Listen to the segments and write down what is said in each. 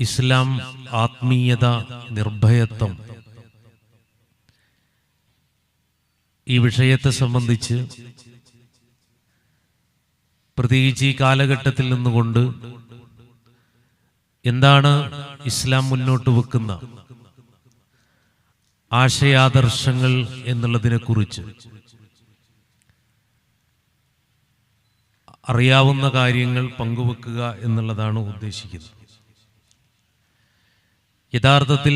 ഇസ്ലാം, ആത്മീയത, നിർഭയത്വം, ഈ വിഷയത്തെ സംബന്ധിച്ച് പ്രത്യേകിച്ച് ഈ കാലഘട്ടത്തിൽ നിന്നുകൊണ്ട് എന്താണ് ഇസ്ലാം മുന്നോട്ട് വെക്കുന്ന ആശയാദർശങ്ങൾ എന്നുള്ളതിനെ കുറിച്ച് അറിയാവുന്ന കാര്യങ്ങൾ പങ്കുവെക്കുക എന്നുള്ളതാണ് ഉദ്ദേശിക്കുന്നത്. യഥാർത്ഥത്തിൽ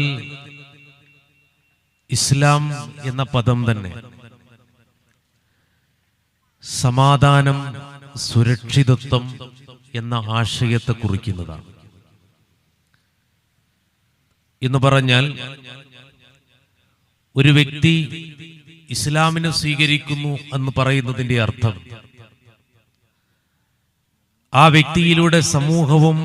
ഇസ്ലാം എന്ന പദം തന്നെ സമാധാനം, സുരക്ഷിതത്വം എന്ന ആശയത്തെ കുറിക്കുന്നതാണ്. എന്ന് പറഞ്ഞാൽ ഒരു വ്യക്തി ഇസ്ലാമിനെ സ്വീകരിക്കുന്നു എന്ന് പറയുന്നതിന്റെ അർത്ഥം ആ വ്യക്തിയിലൂടെ സമൂഹവും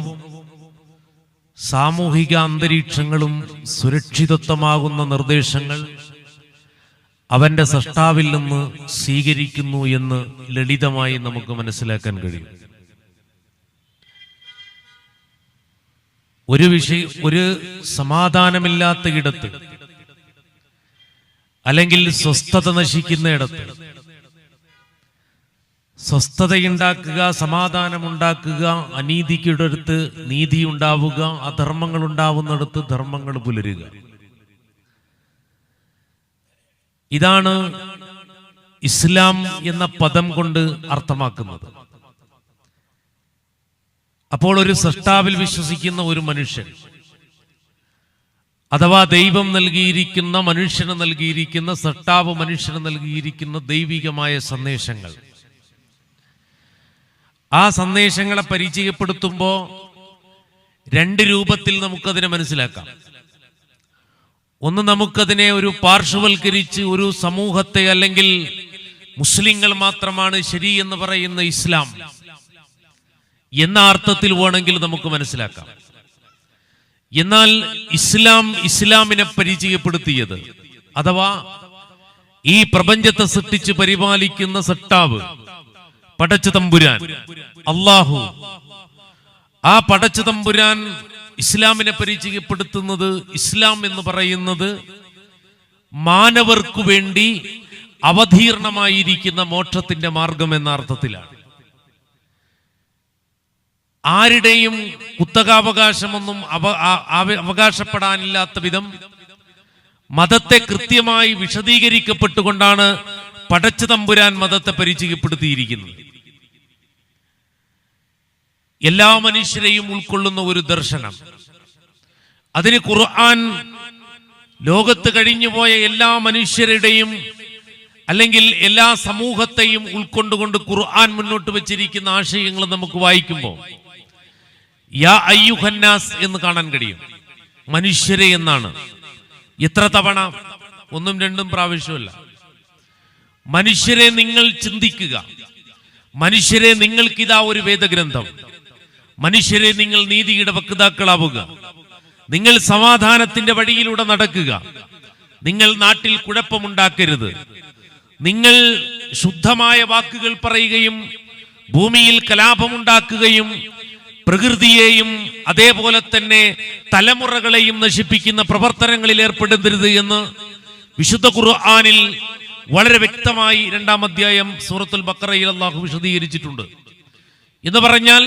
സാമൂഹിക അന്തരീക്ഷങ്ങളും സുരക്ഷിതത്വമാകുന്ന നിർദ്ദേശങ്ങൾ അവന്റെ സൃഷ്ടാവിൽ നിന്ന് സ്വീകരിക്കുന്നു എന്ന് ലളിതമായി നമുക്ക് മനസ്സിലാക്കാൻ കഴിയും. ഒരു സമാധാനമില്ലാത്ത ഇടത്ത്, അല്ലെങ്കിൽ സ്വസ്ഥത നശിക്കുന്ന ഇടത്ത് സ്വസ്ഥതയുണ്ടാക്കുക, സമാധാനമുണ്ടാക്കുക, അനീതിക്കിടത്ത് നീതി ഉണ്ടാവുക, അധർമ്മങ്ങൾ ഉണ്ടാവുന്നിടത്ത് ധർമ്മങ്ങൾ പുലരുക, ഇതാണ് ഇസ്ലാം എന്ന പദം കൊണ്ട് അർത്ഥമാക്കുന്നത്. അപ്പോൾ ഒരു സൃഷ്ടാവിൽ വിശ്വസിക്കുന്ന ഒരു മനുഷ്യൻ, അഥവാ ദൈവം നൽകിയിരിക്കുന്ന, മനുഷ്യന് നൽകിയിരിക്കുന്ന, സൃഷ്ടാവ് മനുഷ്യന് നൽകിയിരിക്കുന്ന ദൈവികമായ സന്ദേശങ്ങൾ, ആ സന്ദേശങ്ങളെ പരിചയപ്പെടുത്തുമ്പോൾ രണ്ട് രൂപത്തിൽ നമുക്കതിനെ മനസ്സിലാക്കാം. ഒന്ന്, നമുക്കതിനെ ഒരു പാർശ്വവൽക്കരിച്ച് ഒരു സമൂഹത്തെ, അല്ലെങ്കിൽ മുസ്ലിങ്ങൾ മാത്രമാണ് ശരി എന്ന് പറയുന്ന ഇസ്ലാം എന്ന അർത്ഥത്തിൽ വേണമെങ്കിൽ നമുക്ക് മനസ്സിലാക്കാം. എന്നാൽ ഇസ്ലാമിനെ പരിചയപ്പെടുത്തിയത്, അഥവാ ഈ പ്രപഞ്ചത്തെ സൃഷ്ടിച്ച് പരിപാലിക്കുന്ന സൃഷ്ടാവ് പടച്ച തമ്പുരാൻ അല്ലാഹു, ആ പടച്ച തമ്പുരാൻ ഇസ്ലാമിനെ പരിചയപ്പെടുത്തുന്നത്, ഇസ്ലാം എന്ന് പറയുന്നത് മാനവർക്കു വേണ്ടി അവതീർണമായിരിക്കുന്ന മോക്ഷത്തിന്റെ മാർഗം എന്ന അർത്ഥത്തിലാണ്. ആരുടെയും കുത്തകാവകാശമൊന്നും അവകാശപ്പെടാനില്ലാത്ത വിധം മതത്തെ കൃത്യമായി വിശദീകരിക്കപ്പെട്ടുകൊണ്ടാണ് പടച്ച തമ്പുരാൻ മതത്തെ പരിചയപ്പെടുത്തിയിരിക്കുന്നത്. എല്ലാ മനുഷ്യരെയും ഉൾക്കൊള്ളുന്ന ഒരു ദർശനം, അതിന് ഖുർആൻ ലോകത്ത് കഴിഞ്ഞുപോയ എല്ലാ മനുഷ്യരുടെയും, അല്ലെങ്കിൽ എല്ലാ സമൂഹത്തെയും ഉൾക്കൊണ്ടുകൊണ്ട് ഖുർആൻ മുന്നോട്ട് വെച്ചിരിക്കുന്ന ആശയങ്ങൾ നമുക്ക് വായിക്കുമ്പോൾ യാ അയ്യുഹന്നാസ് എന്ന് കാണാൻ കഴിയും. മനുഷ്യരെ എന്നാണ്. എത്ര തവണ? ഒന്നും രണ്ടും പ്രാവശ്യമല്ല. മനുഷ്യരെ നിങ്ങൾ ചിന്തിക്കുക, മനുഷ്യരെ നിങ്ങൾക്കിതാ ഒരു വേദഗ്രന്ഥം, മനുഷ്യരെ നിങ്ങൾ നീതിയുടെ വക്താക്കളാവുക, നിങ്ങൾ സമാധാനത്തിന്റെ വഴിയിലൂടെ നടക്കുക, നിങ്ങൾ നാട്ടിൽ കുഴപ്പമുണ്ടാക്കരുത്, നിങ്ങൾ ശുദ്ധമായ വാക്കുകൾ പറയുകയും ഭൂമിയിൽ കലാപമുണ്ടാക്കുകയും പ്രകൃതിയെയും അതേപോലെ തന്നെ തലമുറകളെയും നശിപ്പിക്കുന്ന പ്രവർത്തനങ്ങളിൽ ഏർപ്പെടരുത് എന്ന് വിശുദ്ധ ഖുർആനിൽ വളരെ വ്യക്തമായി 2-ാം അധ്യായം സൂറത്തുൽ ബഖറയിൽ അല്ലാഹു വിശദീകരിച്ചിട്ടുണ്ട്. എന്ന് പറഞ്ഞാൽ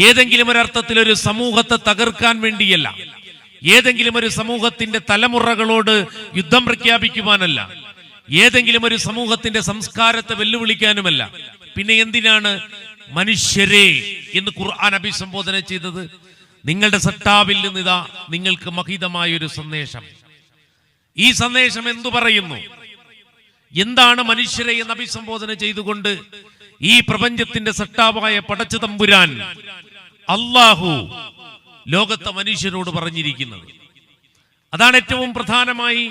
ഏതെങ്കിലും ഒരർത്ഥത്തിൽ ഒരു സമൂഹത്തെ തകർക്കാൻ വേണ്ടിയല്ല, ഏതെങ്കിലും ഒരു സമൂഹത്തിന്റെ തലമുറകളോട് യുദ്ധം പ്രഖ്യാപിക്കുവാനല്ല, ഏതെങ്കിലും ഒരു സമൂഹത്തിന്റെ സംസ്കാരത്തെ വെല്ലുവിളിക്കാനുമല്ല. പിന്നെ എന്തിനാണ് മനുഷ്യരെ എന്ന് ഖുർആൻ അഭിസംബോധന ചെയ്തത്? നിങ്ങളുടെ സൃഷ്ടാവിൽ നിന്നിതാ നിങ്ങൾക്ക് മഹിതമായൊരു സന്ദേശം. ഈ സന്ദേശം എന്തു പറയുന്നു? എന്താണ് മനുഷ്യരെ എന്ന് അഭിസംബോധന ചെയ്തുകൊണ്ട് ഈ പ്രപഞ്ചത്തിന്റെ സൃഷ്ടാവായ പടച്ച തമ്പുരാൻ അല്ലാഹു ലോകത്തെ മനുഷ്യരോട് പറഞ്ഞിരിക്കുന്നത്? അതാണ് ഏറ്റവും പ്രധാനമായി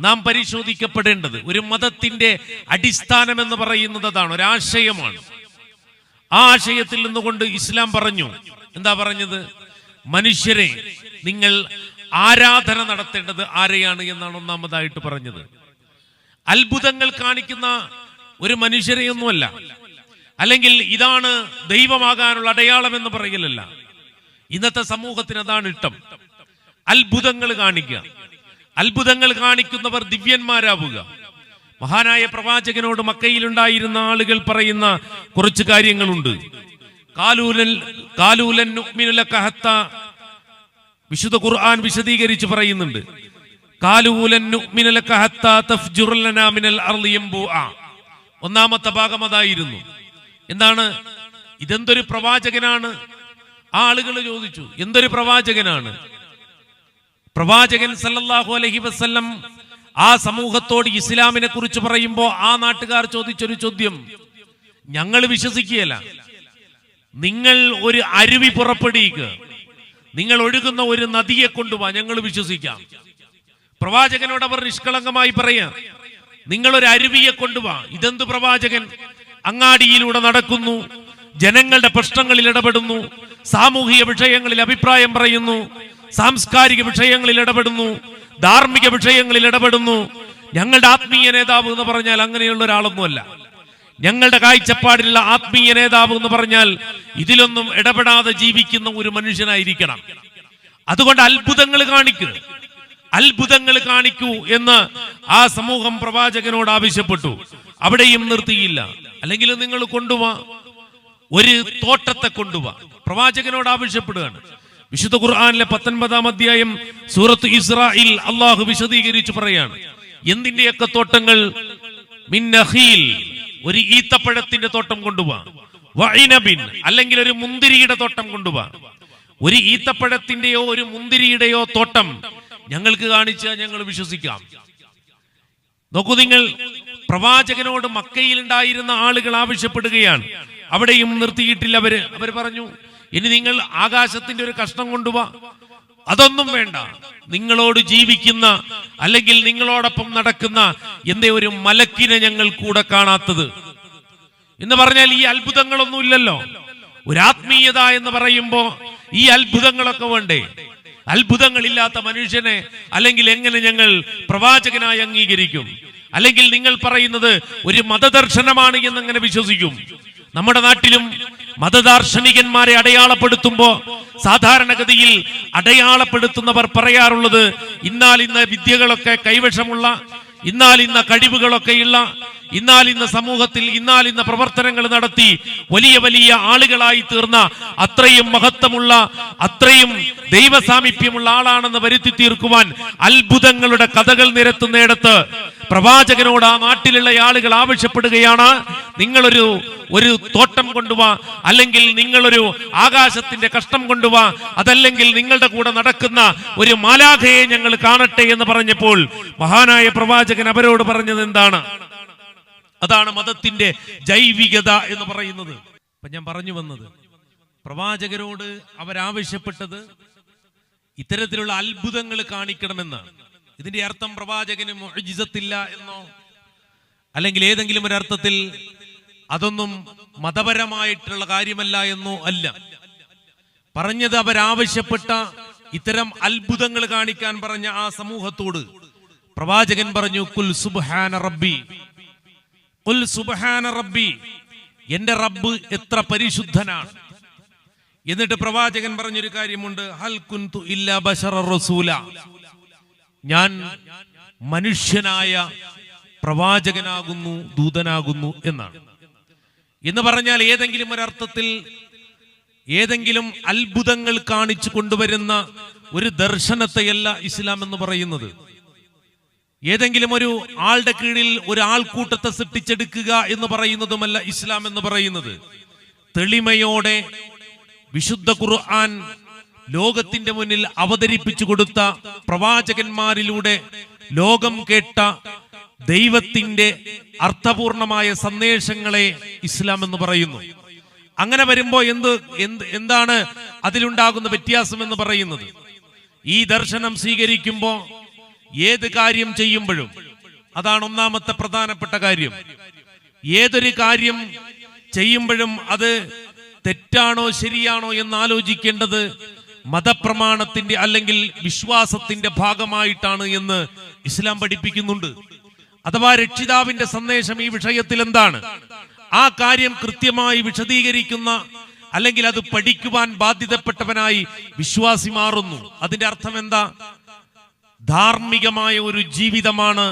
നാം പരിശോധിക്കപ്പെടേണ്ടത്. ഒരു മതത്തിന്റെ അടിസ്ഥാനം എന്ന് പറയുന്നത് അതാണ്, ഒരാശയമാണ്. ആ ആശയത്തിൽ നിന്നുകൊണ്ട് ഇസ്ലാം പറഞ്ഞു, എന്താ പറഞ്ഞത്? മനുഷ്യരെ നിങ്ങൾ ആരാധന നടത്തേണ്ടത് ആരെയാണ് എന്നാണ് ഒന്നാമതായിട്ട് പറഞ്ഞത്. അത്ഭുതങ്ങൾ കാണിക്കുന്ന ഒരു മനുഷ്യരെയൊന്നുമല്ല, അല്ലെങ്കിൽ ഇതാണ് ദൈവമാകാനുള്ള അടയാളം എന്ന് പറയലല്ല. ഇന്നത്തെ സമൂഹത്തിന് അതാണ് ഇഷ്ടം. അത്ഭുതങ്ങൾ കാണിക്കുക. അത്ഭുതങ്ങൾ കാണിക്കുന്നവർ ദിവ്യന്മാരാവുക. മഹാനായ പ്രവാചകനോട് മക്കയിലുണ്ടായിരുന്ന ആളുകൾ പറയുന്ന കുറച്ച് കാര്യങ്ങളുണ്ട്. കാലൂലൻ നുഅ്മിനു ലക ഹത്താ, വിശുദ്ധ ഖുർആൻ വിശദീകരിച്ച് പറയുന്നുണ്ട്. കാലൂലൻ നുഅ്മിനു ലക ഹത്താ തഫ്ജുറ ലനാ മിനൽ അർളി യംബൂഅ. ഒന്നാമത്തെ ഭാഗം അതായിരുന്നു. എന്താണ്? ഇതെന്തൊരു പ്രവാചകനാണ്? ആളുകൾ ചോദിച്ചു, എന്തൊരു പ്രവാചകനാണ്? പ്രവാചകൻ സല്ലല്ലാഹു അലൈഹി വസല്ലം ആ സമൂഹത്തോട് ഇസ്ലാമിനെ കുറിച്ച് പറയുമ്പോൾ ആ നാട്ടുകാർ ചോദിച്ചൊരു ചോദ്യം, ഞങ്ങൾ വിശ്വസിക്കുകയല്ല, നിങ്ങൾ ഒരു അരുവി പുറപ്പെടുവിക്കുക, നിങ്ങൾ ഒഴുകുന്ന ഒരു നദിയെ കൊണ്ടുപോവാ, ഞങ്ങൾ വിശ്വസിക്കാം. പ്രവാചകനോട് അവർ നിഷ്കളങ്കമായി പറയാ, നിങ്ങളൊരു അരുവിയെ കൊണ്ടുപോവാ. ഇതെന്ത് പ്രവാചകൻ? അങ്ങാടിയിലൂടെ നടക്കുന്നു, ജനങ്ങളുടെ പ്രശ്നങ്ങളിൽ ഇടപെടുന്നു, സാമൂഹിക വിഷയങ്ങളിൽ അഭിപ്രായം പറയുന്നു, സാംസ്കാരിക വിഷയങ്ങളിൽ ഇടപെടുന്നു, ധാർമ്മിക വിഷയങ്ങളിൽ ഇടപെടുന്നു. ഞങ്ങളുടെ ആത്മീയ നേതാവ് എന്ന് പറഞ്ഞാൽ അങ്ങനെയുള്ള ഒരാളൊന്നുമല്ല. ഞങ്ങളുടെ കാഴ്ചപ്പാടിലുള്ള ആത്മീയ നേതാവ് എന്ന് പറഞ്ഞാൽ ഇതിലൊന്നും ഇടപെടാതെ ജീവിക്കുന്ന ഒരു മനുഷ്യനായിരിക്കണം. അതുകൊണ്ട് അത്ഭുതങ്ങൾ കാണിക്കൂ, അത്ഭുതങ്ങൾ കാണിക്കൂ എന്ന് ആ സമൂഹം പ്രവാചകനോട് ആവശ്യപ്പെട്ടു. അവിടെയും നിർത്തിയില്ല. അല്ലെങ്കിൽ നിങ്ങൾ കൊണ്ടുപോവാ, ഒരു തോട്ടത്തെ കൊണ്ടുപോവാ, പ്രവാചകനോട് ആവശ്യപ്പെടുകയാണ്. വിശുദ്ധ ഖുർആനിലെ 19-ാം അധ്യായം സൂറത്ത് ഇസ്രായിൽ അള്ളാഹു വിശദീകരിച്ചു പറയാണ്, എന്തിന്റെയൊക്കെ തോട്ടങ്ങൾ? മിൻ നഖീൽ, ഒരു ഈത്തപ്പഴത്തിന്റെ തോട്ടം കൊണ്ടുപോവാ. വഇനബിൻ, അല്ലെങ്കിൽ ഒരു മുന്തിരിയുടെ തോട്ടം കൊണ്ടുപോവാ. ഒരു ഈത്തപ്പഴത്തിന്റെയോ ഒരു മുന്തിരിയുടെയോ തോട്ടം ഞങ്ങൾക്ക് കാണിച്ചാൽ ഞങ്ങൾ വിശ്വസിക്കാം. നോക്കൂ നിങ്ങൾ, പ്രവാചകനോട് മക്കയിൽ ഉണ്ടായിരുന്ന ആളുകൾ ആവശ്യപ്പെടുകയാണ്. അവിടെയും നിർത്തിയിട്ടില്ല. അവര് പറഞ്ഞു, ഇനി നിങ്ങൾ ആകാശത്തിന്റെ ഒരു കഷ്ണം കൊണ്ടുപോവാ. അതൊന്നും വേണ്ട, നിങ്ങളോട് ജീവിക്കുന്ന അല്ലെങ്കിൽ നിങ്ങളോടൊപ്പം നടക്കുന്ന എന്തേ ഒരു മലക്കിനെ ഞങ്ങൾ കൂടെ കാണാത്തത് എന്ന് പറഞ്ഞാൽ ഈ അത്ഭുതങ്ങളൊന്നും ഇല്ലല്ലോ. ഒരു ആത്മീയത എന്ന് പറയുമ്പോ ഈ അത്ഭുതങ്ങളൊക്കെ വേണ്ടേ? അത്ഭുതങ്ങളില്ലാത്ത മനുഷ്യനെ അല്ലെങ്കിൽ എങ്ങനെ ഞങ്ങൾ പ്രവാചകനായി അംഗീകരിക്കും? അല്ലെങ്കിൽ നിങ്ങൾ പറയുന്നത് ഒരു മതദർശനമാണ് എന്നെങ്ങനെ വിശ്വസിക്കും? നമ്മുടെ നാട്ടിലും മതദാർശനികന്മാരെ അടയാളപ്പെടുത്തുമ്പോ സാധാരണഗതിയിൽ അടയാളപ്പെടുത്തുന്നവർ പറയാറുള്ളത്, ഇന്ന വിദ്യകളൊക്കെ കൈവശമുള്ള, ഇന്ന കഴിവുകളൊക്കെയുള്ള, ഇന്ന സമൂഹത്തിൽ ഇന്ന പ്രവർത്തനങ്ങൾ നടത്തി വലിയ വലിയ ആളുകളായി തീർന്ന, അത്രയും മഹത്വമുള്ള, അത്രയും ദൈവസാമീപ്യമുള്ള ആളാണെന്ന് വരുത്തി തീർക്കുവാൻ അത്ഭുതങ്ങളുടെ കഥകൾ നിരത്തുന്നിടത്ത് പ്രവാചകനോട് ആ നാട്ടിലുള്ള ആളുകൾ ആവശ്യപ്പെടുകയാണ്, നിങ്ങളൊരു തോട്ടം കൊണ്ടുവാ, അല്ലെങ്കിൽ നിങ്ങളൊരു ആകാശത്തിന്റെ കഷ്ണം കൊണ്ടുവാ, അതല്ലെങ്കിൽ നിങ്ങളുടെ കൂടെ നടക്കുന്ന ഒരു മാലാഖയെ ഞങ്ങൾ കാണട്ടെ എന്ന് പറഞ്ഞപ്പോൾ മഹാനായ പ്രവാചകൻ അവരോട് പറഞ്ഞത് എന്താണ്? അതാണ് മതത്തിന്റെ ജൈവികത എന്ന് പറയുന്നത്. അപ്പൊ ഞാൻ പറഞ്ഞു വന്നത്, പ്രവാചകരോട് അവരാവശ്യപ്പെട്ടത് ഇത്തരത്തിലുള്ള അത്ഭുതങ്ങൾ കാണിക്കണമെന്നാണ്. ഇതിന്റെ അർത്ഥം പ്രവാചകന് മുഅ്ജിസത്തില്ല എന്നോ അല്ലെങ്കിൽ ഏതെങ്കിലും ഒരു അർത്ഥത്തിൽ അതൊന്നും മതപരമായിട്ടുള്ള കാര്യമല്ല എന്നോ അല്ല പറഞ്ഞത്. അവരാവശ്യപ്പെട്ട ഇത്തരം അത്ഭുതങ്ങൾ കാണിക്കാൻ പറഞ്ഞ ആ സമൂഹത്തോട് പ്രവാചകൻ പറഞ്ഞു, ഖുൽ സുബ്ഹാന റബ്ബി, ഖുൽ സുബ്ഹാന റബ്ബി, എന്റെ റബ്ബ് എത്ര പരിശുദ്ധനാണ്. എന്നിട്ട് പ്രവാചകൻ പറഞ്ഞൊരു കാര്യമുണ്ട്, ഹൽ കുന്തു ഇല്ലാ ബശറ റസൂല, ഞാൻ മനുഷ്യനായ പ്രവാചകനാകുന്നു, ദൂതനാകുന്നു എന്നാണ്. എന്ന് പറഞ്ഞാൽ ഏതെങ്കിലും ഒരർത്ഥത്തിൽ ഏതെങ്കിലും അത്ഭുതങ്ങൾ കാണിച്ചു കൊണ്ടുവരുന്ന ഒരു ദർശനത്തെയല്ല ഇസ്ലാം എന്ന് പറയുന്നത്. ഏതെങ്കിലും ഒരു ആളുടെ കീഴിൽ ഒരു ആൾക്കൂട്ടത്തെ സൃഷ്ടിച്ചെടുക്കുക എന്ന് പറയുന്നതുമല്ല ഇസ്ലാം എന്ന് പറയുന്നത്. തെളിമയോടെ വിശുദ്ധ ഖുർആൻ ലോകത്തിന്റെ മുന്നിൽ അവതരിപ്പിച്ചു കൊടുത്ത, പ്രവാചകന്മാരിലൂടെ ലോകം കേട്ട ദൈവത്തിന്റെ അർത്ഥപൂർണമായ സന്ദേശങ്ങളെ ഇസ്ലാം എന്ന് പറയുന്നു. അങ്ങനെ വരുമ്പോ എന്താണ് അതിലുണ്ടാകുന്ന വ്യത്യാസം എന്ന് പറയുന്നത്? ഈ ദർശനം സ്വീകരിക്കുമ്പോ ഏത് കാര്യം ചെയ്യുമ്പോഴും, അതാണ് ഒന്നാമത്തെ പ്രധാനപ്പെട്ട കാര്യം, ഏതൊരു കാര്യം ചെയ്യുമ്പോഴും അത് തെറ്റാണോ ശരിയാണോ എന്ന് ആലോചിക്കേണ്ടത് മതപ്രമാണത്തിന്റെ അല്ലെങ്കിൽ വിശ്വാസത്തിന്റെ ഭാഗമായിട്ടാണ് എന്ന് ഇസ്ലാം പഠിപ്പിക്കുന്നുണ്ട്. അഥവാ രക്ഷിതാവിന്റെ സന്ദേശം ഈ വിഷയത്തിൽ എന്താണ്, ആ കാര്യം കൃത്യമായി വിശദീകരിക്കുന്ന അല്ലെങ്കിൽ അത് പഠിക്കുവാൻ ബാധ്യതപ്പെട്ടവനായി വിശ്വാസി മാറുന്നു. അതിന്റെ അർത്ഥം എന്താ? ധാർമ്മികമായ ഒരു ജീവിതമാണ്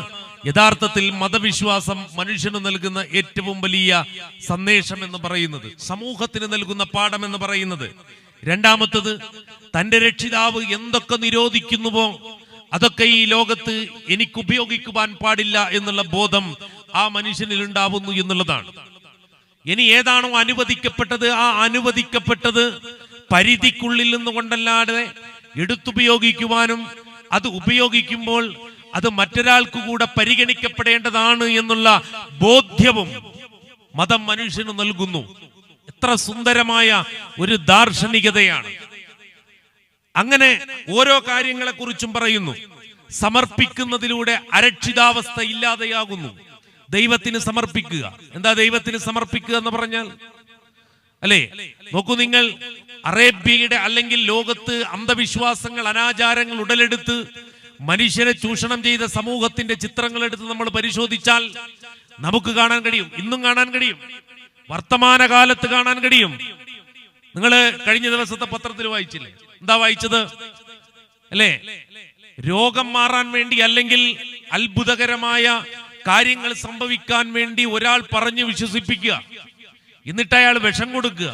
യഥാർത്ഥത്തിൽ മതവിശ്വാസം മനുഷ്യന് നൽകുന്ന ഏറ്റവും വലിയ സന്ദേശം എന്ന് പറയുന്നത്, സമൂഹത്തിന് നൽകുന്ന പാഠം എന്ന് പറയുന്നത്. രണ്ടാമത്തത്, തന്റെ രക്ഷിതാവ് എന്തൊക്കെ നിരോധിക്കുന്നുവോ അതൊക്കെ ഈ ലോകത്ത് എനിക്ക് ഉപയോഗിക്കുവാൻ പാടില്ല എന്നുള്ള ബോധം ആ മനുഷ്യനിൽ ഉണ്ടാവുന്നു എന്നുള്ളതാണ്. ഇനി ഏതാണോ അനുവദിക്കപ്പെട്ടത് ആ അനുവദിക്കപ്പെട്ടത് പരിധിക്കുള്ളിൽ നിന്നുകൊണ്ടല്ലാതെ എടുത്തുപയോഗിക്കുവാനും അത് ഉപയോഗിക്കുമ്പോൾ അത് മറ്റൊരാൾക്ക് കൂടെ പരിഗണിക്കപ്പെടേണ്ടതാണ് എന്നുള്ള ബോധ്യവും മതം മനുഷ്യന് നൽകുന്നു. എത്ര സുന്ദരമായ ഒരു ദാർശനികതയാണ്. അങ്ങനെ ഓരോ കാര്യങ്ങളെ കുറിച്ചും പറയുന്നു. സമർപ്പിക്കുന്നതിലൂടെ അരക്ഷിതാവസ്ഥ ഇല്ലാതെയാകുന്നു. ദൈവത്തിന് സമർപ്പിക്കുക. എന്താ ദൈവത്തിന് സമർപ്പിക്കുക എന്ന് പറഞ്ഞാൽ? അല്ലേ, നോക്കൂ നിങ്ങൾ, അറേബ്യയുടെ അല്ലെങ്കിൽ ലോകത്ത് അന്ധവിശ്വാസങ്ങൾ, അനാചാരങ്ങൾ ഉടലെടുത്ത് മനുഷ്യരെ ചൂഷണം ചെയ്ത സമൂഹത്തിന്റെ ചിത്രങ്ങൾ എടുത്ത് നമ്മൾ പരിശോധിച്ചാൽ നമുക്ക് കാണാൻ കഴിയും, ഇന്നും കാണാൻ കഴിയും, വർത്തമാനകാലത്ത് കാണാൻ കഴിയും. നിങ്ങൾ കഴിഞ്ഞ ദിവസത്തെ പത്രത്തിൽ വായിച്ചില്ലേ? എന്താ വായിച്ചത്? അല്ലേ, രോഗം മാറാൻ വേണ്ടി അല്ലെങ്കിൽ അത്ഭുതകരമായ കാര്യങ്ങൾ സംഭവിക്കാൻ വേണ്ടി ഒരാൾ പറഞ്ഞു വിശ്വസിപ്പിക്കുക, എന്നിട്ട് അയാൾ വിഷം കൊടുക്കുക,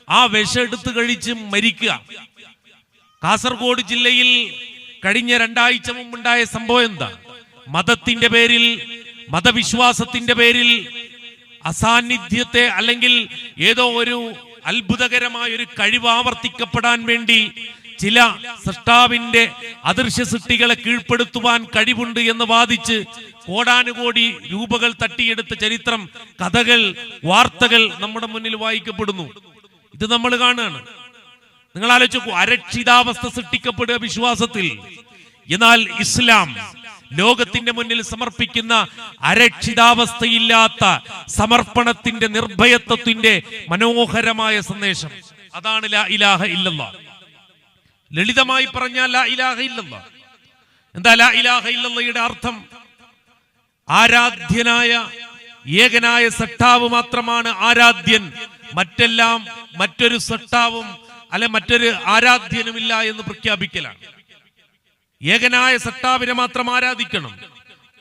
ആ വിഷം എടുത്ത് കഴിച്ച് മരിക്കുക. കാസർഗോഡ് ജില്ലയിൽ കഴിഞ്ഞ 2 ആഴ്ച മുമ്പുണ്ടായ സംഭവം എന്താ? മതത്തിന്റെ പേരിൽ, മതവിശ്വാസത്തിന്റെ പേരിൽ അസാന്നിധ്യത്തെ അല്ലെങ്കിൽ ഏതോ ഒരു അത്ഭുതകരമായ ഒരു കഴിവ് ആവർത്തിക്കപ്പെടാൻ വേണ്ടി ചില സൃഷ്ടാവിന്റെ അദൃശ്യ സൃഷ്ടികളെ കീഴ്പ്പെടുത്തുവാൻ കഴിവുണ്ട് എന്ന് വാദിച്ച് കോടാനുകോടി രൂപകൾ തട്ടിയെടുത്ത ചരിത്രം, കഥകൾ, വാർത്തകൾ നമ്മുടെ മുന്നിൽ വായിക്കപ്പെടുന്നു. ഇത് നമ്മൾ കാണുകയാണ്. നിങ്ങൾ ആലോചിച്ചു, അരക്ഷിതാവസ്ഥ സൃഷ്ടിക്കപ്പെടുക വിശ്വാസത്തിൽ. എന്നാൽ ഇസ്ലാം ലോകത്തിന്റെ മുന്നിൽ സമർപ്പിക്കുന്ന അരക്ഷിതാവസ്ഥയില്ലാത്ത സമർപ്പണത്തിന്റെ, നിർഭയത്വത്തിന്റെ മനോഹരമായ സന്ദേശം. അതാണ് ലാ ഇലാഹ ഇല്ലല്ലാഹ്. ലളിതമായി പറഞ്ഞാൽ ലാ ഇലാഹ ഇല്ലല്ലാഹ്. എന്താ ലാ ഇലാഹ ഇല്ലല്ലാഹയുടെ അർത്ഥം? ആരാധ്യനായ ഏകനായ സട്ടാവ് മാത്രമാണ് ആരാധ്യൻ, മറ്റെല്ലാം മറ്റൊരു സട്ടാവും അല്ലെ മറ്റൊരു ആരാധ്യനുമില്ല എന്ന് പ്രഖ്യാപിക്കലാണ്. ഏകനായ സട്ടാവിനെ മാത്രം ആരാധിക്കണം,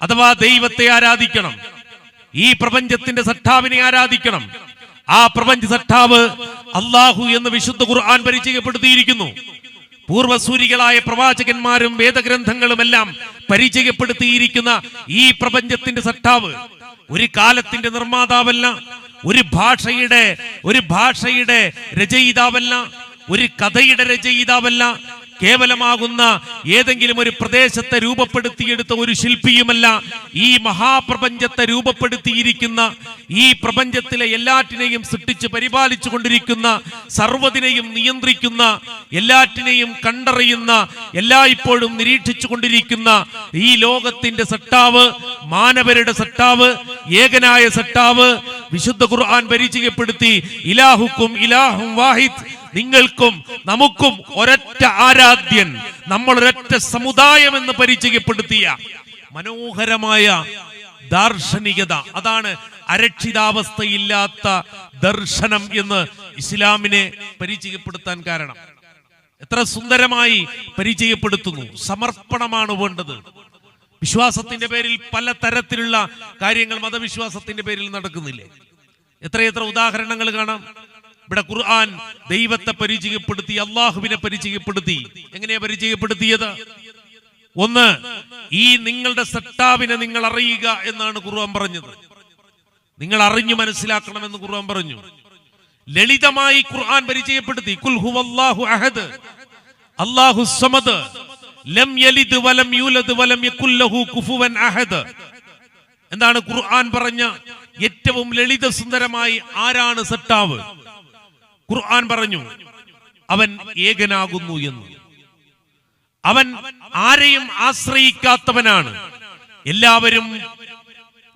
അഥവാ ദൈവത്തെ ആരാധിക്കണം, ഈ പ്രപഞ്ചത്തിന്റെ സട്ടാവിനെ ആരാധിക്കണം. ആ പ്രപഞ്ച സട്ടാവ് അല്ലാഹു എന്ന് വിശുദ്ധ ഖുർആൻ പരിചയപ്പെടുത്തിയിരിക്കുന്നു. പൂർവസൂരികളായ പ്രവാചകന്മാരും വേദഗ്രന്ഥങ്ങളും എല്ലാം പരിചയപ്പെടുത്തിയിരിക്കുന്ന ഈ പ്രപഞ്ചത്തിന്റെ സട്ടാവ് ഒരു കാലത്തിന്റെ നിർമ്മാതാവല്ല, ഒരു ഭാഷയുടെ രചയിതാവല്ല, ഒരു കഥയുടെ രചയിതാവല്ല, കേവലമാകുന്ന ഏതെങ്കിലും ഒരു പ്രദേശത്തെ രൂപപ്പെടുത്തിയെടുത്ത ഒരു ശില്പിയുമല്ല. ഈ മഹാപ്രപഞ്ചത്തെ രൂപപ്പെടുത്തിയിരിക്കുന്ന, ഈ പ്രപഞ്ചത്തിലെ എല്ലാറ്റിനെയും സൃഷ്ടിച്ച് പരിപാലിച്ചു കൊണ്ടിരിക്കുന്ന, സർവ്വതിനെയും നിയന്ത്രിക്കുന്ന, എല്ലാറ്റിനെയും കണ്ടറിയുന്ന, എല്ലായ്പ്പോഴും നിരീക്ഷിച്ചു കൊണ്ടിരിക്കുന്ന ഈ ലോകത്തിന്റെ സട്ടാവ്, മാനവരുടെ സട്ടാവ്, ഏകനായ സട്ടാവ് വിശുദ്ധ ഖുർആൻ പരിചയപ്പെടുത്തി. ഇലാഹുക്കും ഇലാഹും വാഹിദ്, നിങ്ങൾക്കും നമുക്കും ഒരൊറ്റ ആരാധ്യൻ, നമ്മൾ ഒരൊറ്റ സമുദായം എന്ന് പരിചയപ്പെടുത്തിയ മനോഹരമായ ദാർശനികത. അതാണ് അരക്ഷിതാവസ്ഥയില്ലാത്ത ദർശനം എന്ന് ഇസ്ലാമിനെ പരിചയപ്പെടുത്താൻ കാരണം. എത്ര സുന്ദരമായി പരിചയപ്പെടുത്തുന്നു. സമർപ്പണമാണ് വേണ്ടത്. വിശ്വാസത്തിന്റെ പേരിൽ പല തരത്തിലുള്ള കാര്യങ്ങൾ മതവിശ്വാസത്തിന്റെ പേരിൽ നടക്കുന്നില്ലേ? എത്രയെത്ര ഉദാഹരണങ്ങൾ കാണാം. ഇവിടെ ഖുർആൻ ദൈവത്തെ പരിചയപ്പെടുത്തി, അള്ളാഹുവിനെ പരിചയപ്പെടുത്തി. എങ്ങനെയാ പരിചയപ്പെടുത്തിയത്? ഒന്ന്, ഈ നിങ്ങളുടെ സട്ടാവിനെ നിങ്ങൾ അറിയുക എന്നാണ് ഖുർആൻ പറഞ്ഞത്. നിങ്ങൾ അറിഞ്ഞു മനസ്സിലാക്കണമെന്ന് ഖുർആൻ പറഞ്ഞു. ലളിതമായി ഖുർആൻ പരിചയപ്പെടുത്തി. ഖുൽ ഹുവല്ലാഹു അഹദ് അല്ലാഹു സമദ് ലം യലിദ് വലം യൂലദ് വലം യകുൽ ലഹു കുഫുവൻ അഹദ്. എന്താണ് ഖുർആൻ പറഞ്ഞ ഏറ്റവും ലളിത സുന്ദരമായി ആരാണ് സട്ടാവ്? ഖുർആൻ പറഞ്ഞു അവൻ ഏകനാകുന്നു എന്ന്. അവൻ ആരെയും ആശ്രയിക്കാത്തവനാണ്. എല്ലാവരും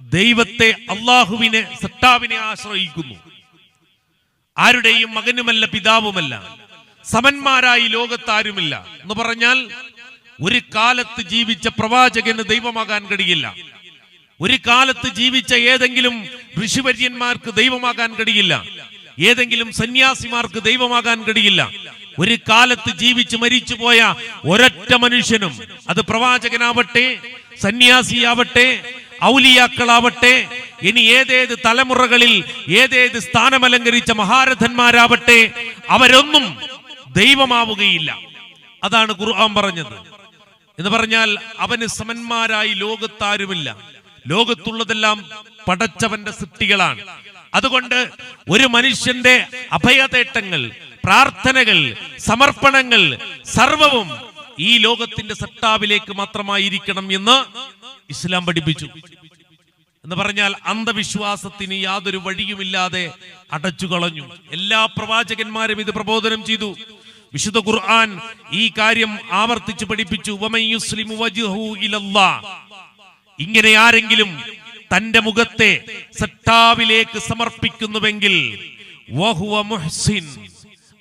ദൈവത്തെ, അള്ളാഹുവിനെ, സട്ടാവിനെ ആശ്രയിക്കുന്നു. ആരുടെയും മകനുമല്ല, പിതാവുമല്ല, സമന്മാരായി ലോകത്താരുമില്ല എന്ന് പറഞ്ഞാൽ ഒരു കാലത്ത് ജീവിച്ച പ്രവാചകന് ദൈവമാകാൻ കഴിയില്ല. ഒരു കാലത്ത് ജീവിച്ച ഏതെങ്കിലും ഋഷിവര്യന്മാർക്ക് ദൈവമാകാൻ കഴിയില്ല. ഏതെങ്കിലും സന്യാസിമാർക്ക് ദൈവമാകാൻ കഴിയില്ല. ഒരു കാലത്ത് ജീവിച്ച് മരിച്ചുപോയ ഒരൊറ്റ മനുഷ്യനും, അത് പ്രവാചകനാവട്ടെ, സന്യാസിയാവട്ടെ, ഔലിയാക്കളാവട്ടെ, ഇനി ഏതേത് തലമുറകളിൽ ഏതേത് സ്ഥാനമലങ്കരിച്ച മഹാരഥന്മാരാവട്ടെ, അവരൊന്നും ദൈവമാവുകയില്ല. അതാണ് ഖുർആൻ പറഞ്ഞത്. എന്ന് പറഞ്ഞാൽ അവന് സമന്മാരായി ലോകത്താരുമില്ല. ലോകത്തുള്ളതെല്ലാം പടച്ചവന്റെ സൃഷ്ടികളാണ്. അതുകൊണ്ട് ഒരു മനുഷ്യന്റെ അഭയതേട്ടങ്ങൾ, പ്രാർത്ഥനകൾ, സമർപ്പണങ്ങൾ സർവവും ഈ ലോകത്തിന്റെ സട്ടാവിലേക്ക് മാത്രമായിരിക്കണം എന്ന് ഇസ്ലാം പഠിപ്പിച്ചു. എന്ന് പറഞ്ഞാൽ അന്ധവിശ്വാസത്തിന് യാതൊരു വഴിയുമില്ലാതെ അടച്ചു കളഞ്ഞു. എല്ലാ പ്രവാചകന്മാരും ഇത് പ്രബോധനം ചെയ്തു. വിശുദ്ധ ഖുർആൻ ഈ കാര്യം ആവർത്തിച്ച് പഠിപ്പിച്ചു. വമൻ വജ്ഹു ഇലല്ലാഹ്, ഇങ്ങനെ ആരെങ്കിലും തന്റെ മുഖത്തെ സട്ടാവിലേക്ക് സമർപ്പിക്കുന്നുവെങ്കിൽ വഹുവ മുഹ്സിൻ,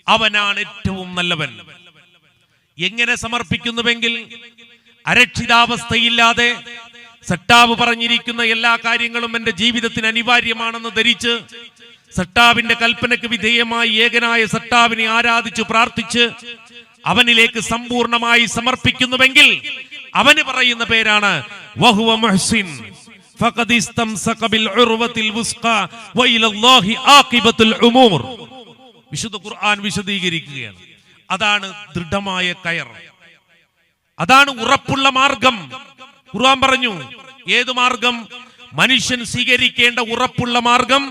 അവനാണ് ഏറ്റവും നല്ലവൻ. എങ്ങനെ സമർപ്പിക്കുന്നുവെങ്കിൽ അരക്ഷിതാവസ്ഥയില്ലാതെ സട്ടാവ് പറഞ്ഞിരിക്കുന്ന എല്ലാ കാര്യങ്ങളും എന്റെ ജീവിതത്തിന് അനിവാര്യമാണെന്ന് ധരിച്ച് സട്ടാവിന്റെ കൽപ്പനയ്ക്ക് വിധേയമായി ഏകനായ സട്ടാവിനെ ആരാധിച്ചു പ്രാർത്ഥിച്ച് അവനിലേക്ക് സമ്പൂർണമായി സമർപ്പിക്കുന്നുവെങ്കിൽ അവന് പറയുന്ന പേരാണ് വഹുവ മുഹ്സിൻ. ഫഖദ് ഇസ്തംസക ബിൽ ഉർവത്തിൽ വുസ്ഖാ വഇലല്ലാഹി ആഖിബത്തുൽ ഉമൂർ. വിശുദ്ധ ഖുർആൻ വിശദീകരിക്കുകയാണ്. അതാണ് ദൃഢമായ കയർ, അതാണ് ഉറപ്പുള്ള മാർഗം. ഖുർആൻ പറഞ്ഞു, ഏതു മാർഗം? മനുഷ്യൻ സ്വീകരിക്കേണ്ട ഉറപ്പുള്ള മാർഗം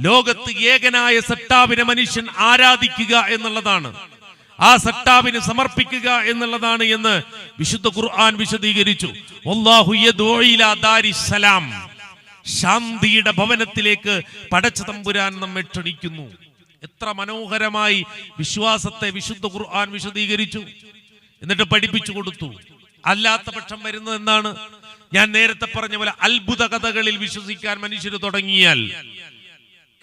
ലോകത്ത് ഏകനായ സട്ടാവിനെ മനുഷ്യൻ ആരാധിക്കുക എന്നുള്ളതാണ്, ആ സട്ടാവിന് സമർപ്പിക്കുക എന്നുള്ളതാണ് എന്ന് വിശുദ്ധ ഖുർആൻ വിശദീകരിച്ചു. വല്ലാഹു യദ്ഉ ഇലാ ദാരിസ്സലാം, ശാന്തിയുടെ ഭവനത്തിലേക്ക് പടച്ച തമ്പുരാൻ നമ്മെ ക്ഷണിക്കുന്നു. എത്ര മനോഹരമായി വിശ്വാസത്തെ വിശുദ്ധ ഖുർആൻ വിശദീകരിച്ചു, എന്നിട്ട് പഠിപ്പിച്ചു കൊടുത്തു. അല്ലാത്ത പക്ഷം വരുന്നത് എന്താണ്? ഞാൻ നേരത്തെ പറഞ്ഞ പോലെ അത്ഭുത കഥകളിൽ വിശ്വസിക്കാൻ മനുഷ്യർ തുടങ്ങിയാൽ,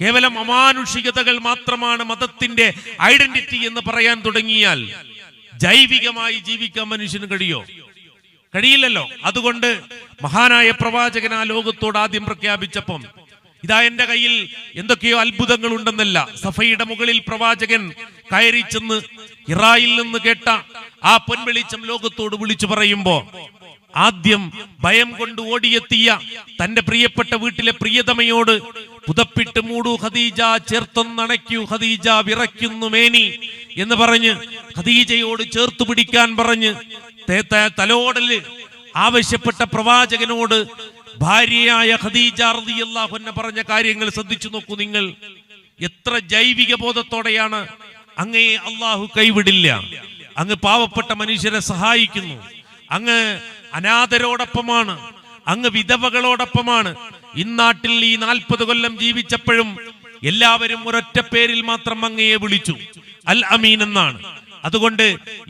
കേവലം അമാനുഷികതകൾ മാത്രമാണ് മതത്തിന്റെ ഐഡന്റിറ്റി എന്ന് പറയാൻ തുടങ്ങിയാൽ ജൈവികമായി ജീവിക്കാൻ മനുഷ്യന് കഴിയില്ലല്ലോ. അതുകൊണ്ട് മഹാനായ പ്രവാചകൻ ആ ലോകത്തോട് ആദ്യം പ്രഖ്യാപിച്ചപ്പം, ഇതാ എന്റെ കയ്യിൽ എന്തൊക്കെയോ അത്ഭുതങ്ങൾ ഉണ്ടെന്നല്ല. സഫയുടെ മുകളിൽ പ്രവാചകൻ കയറി ചെന്ന് ഇറായിൽ നിന്ന് കേട്ട ആ പൊൻവെളിച്ചം ലോകത്തോട് വിളിച്ചു പറയുമ്പോ ആദ്യം ഭയം കൊണ്ട് ഓടിയെത്തിയ തന്റെ പ്രിയപ്പെട്ട വീട്ടിലെ പ്രിയതമയോട് പുതപ്പിട്ട് മൂടു ഖദീജ, ചേർത്തൊന്നണയ്ക്കൂ ഖദീജ, വിറയ്ക്കുന്നു മേനി എന്ന് പറഞ്ഞ് ഖദീജയോട് ചേർത്തു പിടിക്കാൻ പറഞ്ഞ് തലോടല് ആവശ്യപ്പെട്ട പ്രവാചകനോട് ഭാര്യയായ ഖദീജ റളിയല്ലാഹു അൻഹ പറഞ്ഞ കാര്യങ്ങൾ ശ്രദ്ധിച്ചു നോക്കൂ നിങ്ങൾ. എത്ര ജൈവിക ബോധത്തോടെയാണ്. അങ്ങയെ അള്ളാഹു കൈവിടില്ല, അങ്ങ് പാവപ്പെട്ട മനുഷ്യരെ സഹായിക്കുന്നു, അങ്ങ് അനാഥരോടൊപ്പമാണ്, അങ്ങ് വിധവകളോടൊപ്പമാണ്. ഇന്നാട്ടിൽ ഈ 40 കൊല്ലം ജീവിച്ചപ്പോഴും എല്ലാവരും ഒരൊറ്റ പേരിൽ മാത്രം അങ്ങയെ വിളിച്ചു, അൽ അമീൻ എന്നാണ്. അതുകൊണ്ട്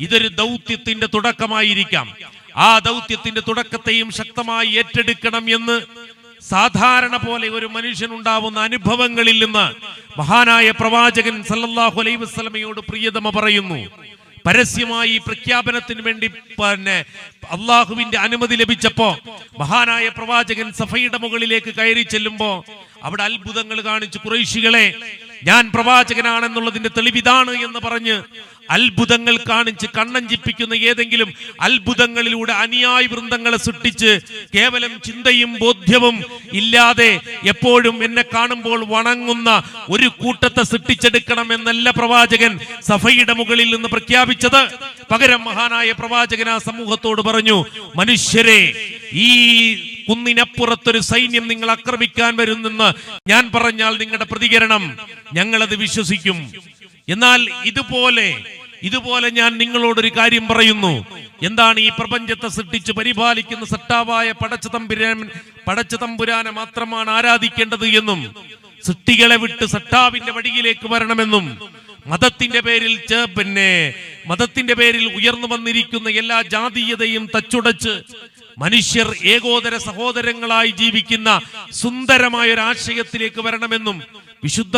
ഇതൊരു ദൗത്യത്തിന്റെ തുടക്കമായിരിക്കാം. ആ ദൗത്യത്തിന്റെ തുടക്കത്തെയും ശക്തമായി ഏറ്റെടുക്കണം എന്ന് സാധാരണ പോലെ ഒരു മനുഷ്യനുണ്ടാവുന്ന അനുഭവങ്ങളിൽ നിന്ന് മഹാനായ പ്രവാചകൻ സല്ലല്ലാഹു അലൈഹി വസല്ലമയോട് പ്രിയതമ പറയുന്നു. പരസ്യമായി പ്രഖ്യാപനത്തിന് വേണ്ടി അള്ളാഹുവിന്റെ അനുമതി ലഭിച്ചപ്പോ മഹാനായ പ്രവാചകൻ സഫയുടെ മുകളിലേക്ക് കയറി ചെല്ലുമ്പോ അവിടെ അത്ഭുതങ്ങൾ കാണിച്ചു. ഖുറൈശികളെ, ഞാൻ പ്രവാചകനാണെന്നുള്ളതിന്റെ തെളിവിതാണ് എന്ന് പറഞ്ഞ് അത്ഭുതങ്ങൾ കാണിച്ച് കണ്ണഞ്ചിപ്പിക്കുന്ന ഏതെങ്കിലും അത്ഭുതങ്ങളിലൂടെ അനുയായി വൃന്ദങ്ങളെ സൃഷ്ടിച്ച് കേവലം ചിന്തയും ബോധ്യവും ഇല്ലാതെ എപ്പോഴും എന്നെ കാണുമ്പോൾ വണങ്ങുന്ന ഒരു കൂട്ടത്തെ സൃഷ്ടിച്ചെടുക്കണം എന്നല്ല പ്രവാചകൻ സഫയുടെ മുകളിൽ നിന്ന് പ്രഖ്യാപിച്ചത്. പകരം മഹാനായ പ്രവാചകൻ ആ സമൂഹത്തോട് പറഞ്ഞു, മനുഷ്യരെ, ഈ കുന്നിനപ്പുറത്തൊരു സൈന്യം നിങ്ങൾ ആക്രമിക്കാൻ വരുന്നെന്ന് ഞാൻ പറഞ്ഞാൽ നിങ്ങളുടെ പ്രതികരണം, ഞങ്ങളത് വിശ്വസിക്കും. എന്നാൽ ഇതുപോലെ ഞാൻ നിങ്ങളോടൊരു കാര്യം പറയുന്നു. എന്താണ്? ഈ പ്രപഞ്ചത്തെ സൃഷ്ടിച്ച് പരിപാലിക്കുന്ന സട്ടാവായ പടച്ച തമ്പുരാനെ മാത്രമാണ് ആരാധിക്കേണ്ടത് എന്നും സൃഷ്ടികളെ വിട്ട് സട്ടാവിന്റെ വഴിയിലേക്ക് വരണമെന്നും മതത്തിന്റെ പേരിൽ ഉയർന്നു വന്നിരിക്കുന്ന എല്ലാ ജാതീയതയും തച്ചുടച്ച് മനുഷ്യർ ഏകോദര സഹോദരങ്ങളായി ജീവിക്കുന്ന സുന്ദരമായ ഒരു ആശയത്തിലേക്ക് വരണമെന്നും വിശുദ്ധ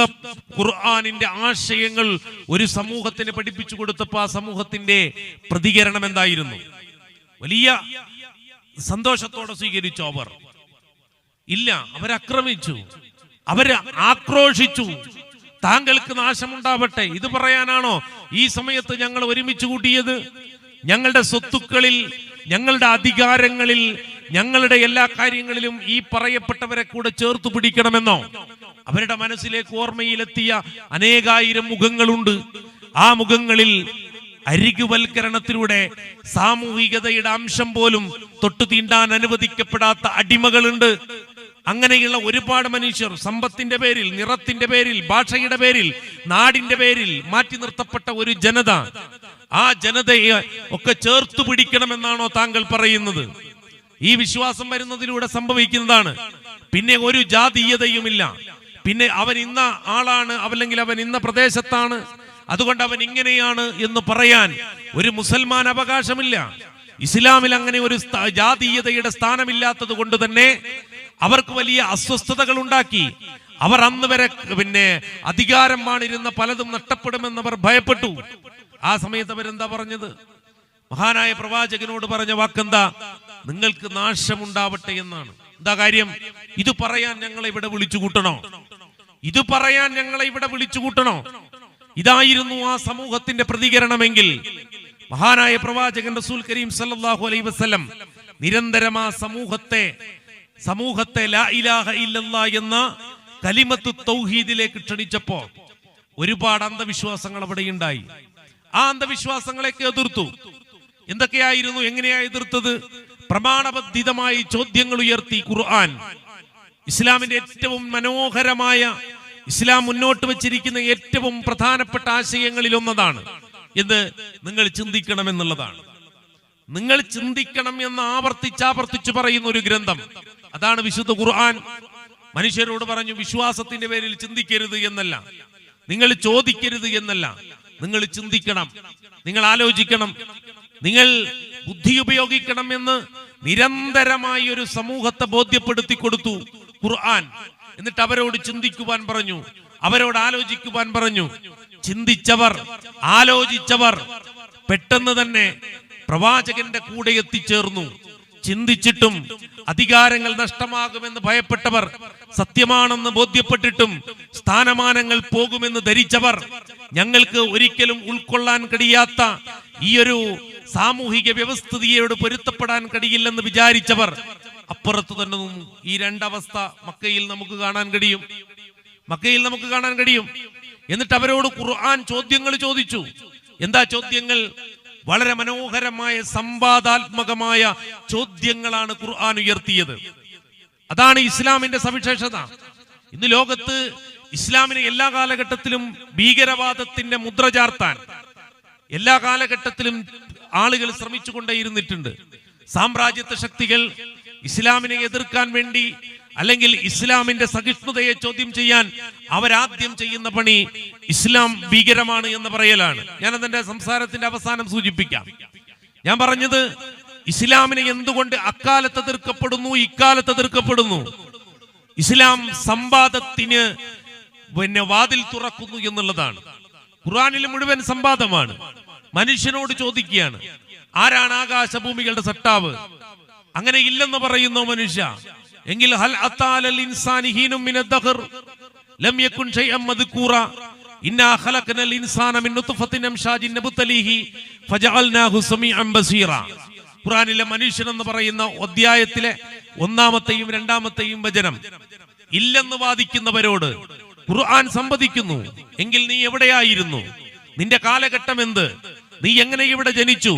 ഖുർആനിന്റെ ആശയങ്ങൾ ഒരു സമൂഹത്തിന് പഠിപ്പിച്ചു കൊടുത്തപ്പോൾ ആ സമൂഹത്തിന്റെ പ്രതികരണം എന്തായിരുന്നു? വലിയ സന്തോഷത്തോടെ സ്വീകരിച്ചു അവർ? ഇല്ല, അവരാക്രമിച്ചു, അവര് ആക്രോശിച്ചു. താങ്കൾക്ക് നാശമുണ്ടാവട്ടെ. ഇത് പറയാനാണോ ഈ സമയത്ത് ഞങ്ങൾ ഒരുമിച്ച് കൂട്ടിയത്? ഞങ്ങളുടെ സ്വത്തുക്കളിൽ, ഞങ്ങളുടെ അധികാരങ്ങളിൽ, ഞങ്ങളുടെ എല്ലാ കാര്യങ്ങളിലും ഈ പറയപ്പെട്ടവരെ കൂടെ ചേർത്ത് പിടിക്കണമെന്നോ? അവരുടെ മനസ്സിലേക്ക് ഓർമ്മയിലെത്തിയ അനേകായിരം മുഖങ്ങളുണ്ട്. ആ മുഖങ്ങളിൽ അരികുവൽക്കരണത്തിലൂടെ സാമൂഹികതയുടെ അംശം പോലും തൊട്ടു തീണ്ടാൻ അനുവദിക്കപ്പെടാത്ത അടിമകളുണ്ട്. അങ്ങനെയുള്ള ഒരുപാട് മനുഷ്യർ സമ്പത്തിന്റെ പേരിൽ, നിറത്തിന്റെ പേരിൽ, ഭാഷയുടെ പേരിൽ, നാടിന്റെ പേരിൽ മാറ്റി നിർത്തപ്പെട്ട ഒരു ജനത. ആ ജനതയെ ഒക്കെ ചേർത്തു പിടിക്കണമെന്നാണോ താങ്കൾ പറയുന്നത്? ഈ വിശ്വാസം വരുന്നതിലൂടെ സംഭവിക്കുന്നതാണ്. പിന്നെ ഒരു ജാതീയതയുമില്ല. പിന്നെ അവൻ ഇന്ന ആളാണ്, അല്ലെങ്കിൽ അവൻ ഇന്ന പ്രദേശത്താണ്, അതുകൊണ്ട് അവൻ ഇങ്ങനെയാണ് എന്ന് പറയാൻ ഒരു മുസൽമാൻ അവകാശമില്ല. ഇസ്ലാമിൽ അങ്ങനെ ഒരു ജാതീയതയുടെ സ്ഥാനമില്ലാത്തത് കൊണ്ട് തന്നെ അവർക്ക് വലിയ അസ്വസ്ഥതകൾ ഉണ്ടാക്കി. അവർ അന്ന് വരെ അധികാരം വാണിരുന്ന പലതും നഷ്ടപ്പെടുമെന്നവർ ഭയപ്പെട്ടു. ആ സമയത്ത് അവരെന്താ പറഞ്ഞത്? മഹാനായ പ്രവാചകനോട് പറഞ്ഞ വാക്കെന്താ? നിങ്ങൾക്ക് നാശമുണ്ടാവട്ടെ എന്നാണ്. എന്താ കാര്യം? ഇത് പറയാൻ ഞങ്ങളെ ഇവിടെ വിളിച്ചു കൂട്ടണോ? ഇത് പറയാൻ ഞങ്ങളെ ഇവിടെ വിളിച്ചു കൂട്ടണോ? ഇതായിരുന്നു ആ സമൂഹത്തിന്റെ പ്രതികരണമെങ്കിൽ മഹാനായ പ്രവാചകൻ റസൂൽ കരീം സല്ലല്ലാഹു അലൈഹി വസല്ലം നിരന്തരം ആ സമൂഹത്തെ ലാ ഇലാഹ ഇല്ലല്ലാഹ് എന്ന കലിമത്തു തൗഹീദിലേക്ക് ക്ഷണിച്ചപ്പോ ഒരുപാട് അന്ധവിശ്വാസങ്ങൾ അവിടെ ഉണ്ടായി. ആ അന്ധവിശ്വാസങ്ങളെയൊക്കെ എതിർത്തു. എന്തൊക്കെയായിരുന്നു? എങ്ങനെയാ എതിർത്തത്? പ്രമാണബദ്ധിതമായി ചോദ്യങ്ങൾ ഉയർത്തി ഖുർആൻ. ഇസ്ലാമിന്റെ ഏറ്റവും മനോഹരമായ, ഇസ്ലാം മുന്നോട്ട് വെച്ചിരിക്കുന്ന ഏറ്റവും പ്രധാനപ്പെട്ട ആശയങ്ങളിൽ ഒന്നതാണ് ഇത്. നിങ്ങൾ ചിന്തിക്കണം എന്നുള്ളതാണ്. നിങ്ങൾ ചിന്തിക്കണം എന്ന് ആവർത്തിച്ചാവർത്തിച്ചു പറയുന്ന ഒരു ഗ്രന്ഥം, അതാണ് വിശുദ്ധ ഖുർആൻ. മനുഷ്യരോട് പറഞ്ഞു, വിശ്വാസത്തിന്റെ പേരിൽ ചിന്തിക്കരുത് എന്നല്ല, നിങ്ങൾ ചോദിക്കരുത് എന്നല്ല, നിങ്ങൾ ചിന്തിക്കണം, നിങ്ങൾ ആലോചിക്കണം, നിങ്ങൾ ബുദ്ധി ഉപയോഗിക്കണം എന്ന് നിരന്തരമായി ഒരു സമൂഹത്തെ ബോധ്യപ്പെടുത്തി കൊടുത്തു ഖുർആൻ. എന്നിട്ട് അവരോട് ചിന്തിക്കുവാൻ പറഞ്ഞു, അവരോട് ആലോചിക്കുവാൻ പറഞ്ഞു. ചിന്തിച്ചവർ, ആലോചിച്ചവർ പെട്ടെന്ന് തന്നെ പ്രവാചകന്റെ കൂടെ എത്തിച്ചേർന്നു. ചിന്തിച്ചിട്ടും അധികാരങ്ങൾ നഷ്ടമാകുമെന്ന് ഭയപ്പെട്ടവർ, സത്യമാണെന്ന് ബോധ്യപ്പെട്ടിട്ടും സ്ഥാനമാനങ്ങൾ പോകുമെന്ന് ധരിച്ചവർ, ഞങ്ങൾക്ക് ഒരിക്കലും ഉൾക്കൊള്ളാൻ കഴിയാത്ത ഈ ഒരു സാമൂഹിക വ്യവസ്ഥിതിയോട് പൊരുത്തപ്പെടാൻ കഴിയില്ലെന്ന് വിചാരിച്ചവർ അപ്പുറത്ത് തന്നെ നിന്നു. ഈ രണ്ടവസ്ഥ മക്കയിൽ നമുക്ക് കാണാൻ കഴിയും. എന്നിട്ട് അവരോട് ഖുർആൻ ചോദ്യങ്ങൾ ചോദിച്ചു. എന്താ ചോദ്യങ്ങൾ? വളരെ മനോഹരമായ സംവാദാത്മകമായ ചോദ്യങ്ങളാണ് ഖുർആൻ ഉയർത്തിയത്. അതാണ് ഇസ്ലാമിന്റെ സവിശേഷത. ഇന്ന് ലോകത്ത് ഇസ്ലാമിനെ എല്ലാ കാലഘട്ടത്തിലും ഭീകരവാദത്തിന്റെ മുദ്ര ചാർത്താൻ എല്ലാ കാലഘട്ടത്തിലും ആളുകൾ ശ്രമിച്ചുകൊണ്ടേയിരുന്നിട്ടുണ്ട്. സാമ്രാജ്യത്വ ശക്തികൾ ഇസ്ലാമിനെ എതിർക്കാൻ വേണ്ടി, അല്ലെങ്കിൽ ഇസ്ലാമിന്റെ സഹിഷ്ണുതയെ ചോദ്യം ചെയ്യാൻ അവരാദ്യം ചെയ്യുന്ന പണി ഇസ്ലാം ഭീകരമാണ് എന്ന് പറയലാണ്. ഞാനതിന്റെ സംസാരത്തിന്റെ അവസാനം സൂചിപ്പിക്കാം. ഞാൻ പറഞ്ഞത് ഇസ്ലാമിനെ എന്തുകൊണ്ട് അക്കാലത്ത് എതിർക്കപ്പെടുന്നു, ഇക്കാലത്ത് എതിർക്കപ്പെടുന്നു. ഇസ്ലാം സംവാദത്തിന് വാതിൽ തുറക്കുന്നു എന്നുള്ളതാണ്. ഖുർആനിൽ മുഴുവൻ സംവാദമാണ്. മനുഷ്യനോട് ചോദിക്കുകയാണ്, ആരാണ് ആകാശഭൂമികളുടെ സട്ടാവ്? അങ്ങനെ ഇല്ലെന്ന് പറയുന്നു മനുഷ്യ. എങ്കിൽ ഹൽ അത്താലൽ ഇൻസാനി ഹീനും മിനദ്ദഹർ ലം യകുൻ ശൈഅൻ മദ്കൂറ ഇന്നാ ഖലഖനൽ ഇൻസാന മിൻ നുത്ഫത്തിൻ അംശാജിൻ നബ്തലീഹി ഫജഅൽനാഹു സമീഅൻ ബസീറ. ഖുർആനിലെ മനുഷ്യൻ എന്ന് പറയുന്ന അധ്യായത്തിലെ 1-ാമത്തെയും 2-ാമത്തെയും വചനം. ഇല്ലെന്ന് വാദിക്കുന്നവരോട് ഖുർആൻ സംവദിക്കുന്നു. എങ്കിൽ നീ എവിടെയായിരുന്നു? നിന്റെ കാലഘട്ടം എന്ത്? നീ എങ്ങനെ ഇവിടെ ജനിച്ചു?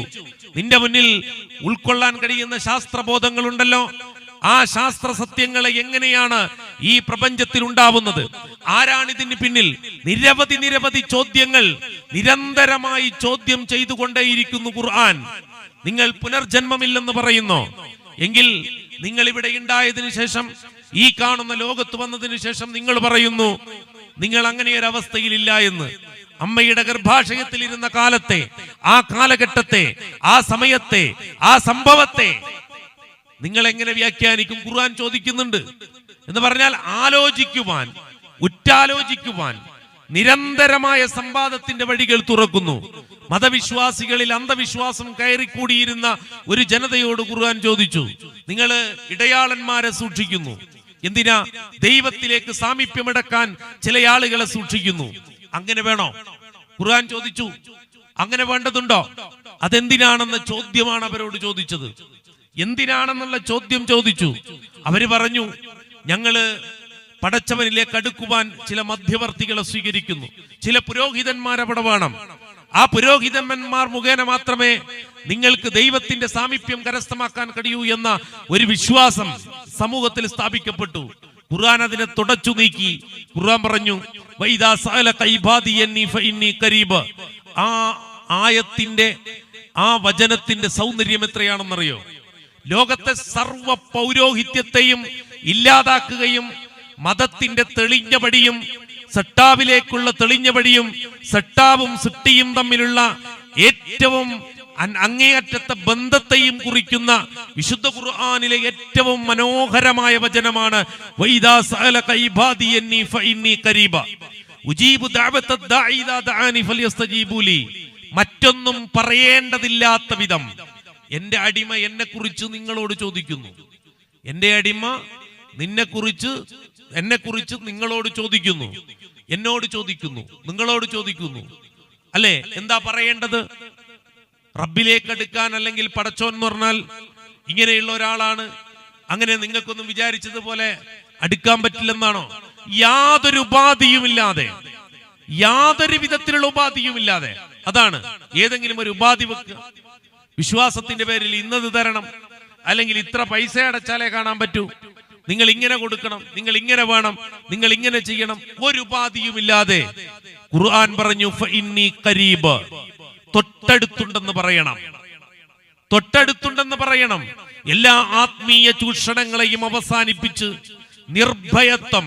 നിന്റെ മുന്നിൽ ഉൾക്കൊള്ളാൻ കഴിയുന്ന ശാസ്ത്രബോധങ്ങളുണ്ടല്ലോ. ആ ശാസ്ത്ര സത്യങ്ങളെ എങ്ങനെയാണ് ഈ പ്രപഞ്ചത്തിൽ ഉണ്ടാവുന്നത്? ആരാണ് ഇതിന് പിന്നിൽ? നിരവധി ചോദ്യങ്ങൾ നിരന്തരമായി ചോദ്യം ചെയ്തുകൊണ്ടേയിരിക്കുന്നു ഖുർആൻ. നിങ്ങൾ പുനർജന്മമില്ലെന്ന് പറയുന്നു. എങ്കിൽ നിങ്ങൾ ഇവിടെ ഉണ്ടായതിനു ശേഷം, ഈ കാണുന്ന ലോകത്ത് വന്നതിന് ശേഷം നിങ്ങൾ പറയുന്നു നിങ്ങൾ അങ്ങനെ ഒരു അവസ്ഥയിലില്ല എന്ന്. അമ്മയുടെ ഗർഭാശയത്തിൽ ഇരുന്ന കാലത്തെ, ആ കാലഘട്ടത്തെ, ആ സമയത്തെ, ആ സംഭവത്തെ നിങ്ങൾ എങ്ങനെ വ്യാഖ്യാനിക്കും? ഖുർആൻ ചോദിക്കുന്നുണ്ട്. എന്ന് പറഞ്ഞാൽ ആലോചിക്കുവാൻ, ഉറ്റാലോചിക്കുവാൻ നിരന്തരമായ സംവാദത്തിന്റെ വഴികൾ തുറക്കുന്നു. മതവിശ്വാസികളിൽ അന്ധവിശ്വാസം കയറിക്കൂടിയിരുന്ന ഒരു ജനതയോട് ഖുർആൻ ചോദിച്ചു, നിങ്ങൾ ഇടയാളന്മാരെ സൂക്ഷിക്കുന്നു, എന്തിനാ? ദൈവത്തിലേക്ക് സാമീപ്യമെടുക്കാൻ ചില ആളുകളെ സൂക്ഷിക്കുന്നു. അങ്ങനെ വേണോ? ഖുർആൻ ചോദിച്ചു, അങ്ങനെ വേണ്ടതുണ്ടോ? അതെന്തിനാണെന്ന ചോദ്യമാണ് അവരോട് ചോദിച്ചത്. എന്തിനാണെന്നുള്ള ചോദ്യം ചോദിച്ചു. അവര് പറഞ്ഞു, ഞങ്ങള് പടച്ചവനിലേക്ക് അടുക്കുവാൻ ചില മധ്യവർത്തികളെ സ്വീകരിക്കുന്നു, ചില പുരോഹിതന്മാർ അവിടെ വേണം. ആ പുരോഹിതന്മാർ മുഖേന മാത്രമേ നിങ്ങൾക്ക് ദൈവത്തിന്റെ സാമീപ്യം കരസ്ഥമാക്കാൻ കഴിയൂ എന്ന ഒരു വിശ്വാസം സമൂഹത്തിൽ സ്ഥാപിക്കപ്പെട്ടു. ഖുർആൻ അതിനെ തുടച്ചു നീക്കി. ഖുർആൻ പറഞ്ഞു, വൈദാ സഅലക ഇബാദി അന്നി ഫഇന്നി ഖരീബ്. ആ ആയത്തിന്റെ, ആ വചനത്തിന്റെ സൗന്ദര്യം എത്രയാണെന്നറിയോ? ലോകത്തെ സർവ പൗരോഹിത്യത്തെയും ഇല്ലാതാക്കുകയും മതത്തിന്റെ തെളിഞ്ഞപടിയും സട്ടാവിലേക്കുള്ള തെളിഞ്ഞപടിയും സട്ടാവും സിട്ടിയും തമ്മിലുള്ള ഏറ്റവും അങ്ങേയറ്റത്തെ ബന്ധത്തെയും കുറിക്കുന്ന വിശുദ്ധ ഖുർആനിലെ ഏറ്റവും മനോഹരമായ വചനമാണ് വൈദാ സഅലക ഇബാദി അന്നി ഫഇന്നി ഖരീബ ഉജീബു ദഅവത ദാഇ ഇദാ ദഅാനി ഫൽയസ്തജീബു ലി. മറ്റൊന്നും പറയേണ്ടതില്ലാത്ത വിധം എന്റെ അടിമ എന്നെ കുറിച്ച് നിങ്ങളോട് ചോദിക്കുന്നു. എന്റെ അടിമ എന്നെ കുറിച്ച് നിങ്ങളോട് ചോദിക്കുന്നു, എന്നോട് ചോദിക്കുന്നു, നിങ്ങളോട് ചോദിക്കുന്നു. അല്ലേ? എന്താ പറയേണ്ടത്? റബ്ബിലേക്ക് അടുക്കാൻ, അല്ലെങ്കിൽ പടച്ചോൻ എന്ന് പറഞ്ഞാൽ ഇങ്ങനെയുള്ള ഒരാളാണ്, അങ്ങനെ നിങ്ങൾക്കൊന്നും വിചാരിച്ചതുപോലെ അടുക്കാൻ പറ്റില്ലെന്നാണോ? യാതൊരു ഉപാധിയുമില്ലാതെ, യാതൊരു വിധത്തിലുള്ള ഉപാധിയുമില്ലാതെ. അതാണ് ഏതെങ്കിലും ഒരു ഉപാധി വെക്കുക, വിശ്വാസത്തിന്റെ പേരിൽ ഇന്നത് തരണം, അല്ലെങ്കിൽ ഇത്ര പൈസ അടച്ചാലേ കാണാൻ പറ്റൂ, നിങ്ങൾ ഇങ്ങനെ കൊടുക്കണം, നിങ്ങൾ ഇങ്ങനെ വേണം, നിങ്ങൾ ഇങ്ങനെ ചെയ്യണം. ഒരു ഉപാധിയുമില്ലാതെ ഖുർആൻ പറഞ്ഞു ഫഇന്നി ഖരീബ്. തൊട്ടടുത്തുണ്ടെന്ന് പറയണം, തൊട്ടടുത്തുണ്ടെന്ന് പറയണം. എല്ലാ ആത്മീയ ചൂഷണങ്ങളെയും അവസാനിപ്പിച്ച് നിർഭയത്വം,